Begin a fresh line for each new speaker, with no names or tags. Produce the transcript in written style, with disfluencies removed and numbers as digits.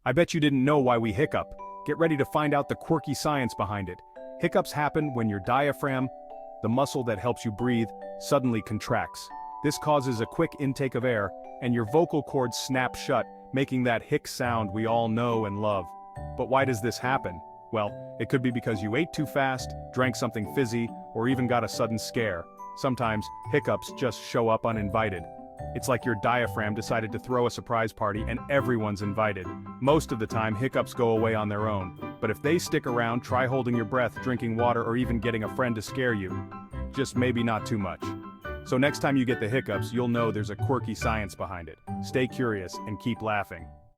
I bet you didn't know why we hiccup. Get ready to find out the quirky science behind it. Hiccups happen when your diaphragm, the muscle that helps you breathe, suddenly contracts. This causes a quick intake of air, and your vocal cords snap shut, making that hic sound we all know and love. But why does this happen? Well, it could be because you ate too fast, drank something fizzy, or even got a sudden scare. Sometimes, hiccups just show up uninvited. It's like your diaphragm decided to throw a surprise party and everyone's invited. Most of the time, hiccups go away on their own. But if they stick around, try holding your breath, drinking water, or even getting a friend to scare you. Just maybe not too much. So next time you get the hiccups, you'll know there's a quirky science behind it. Stay curious and keep laughing.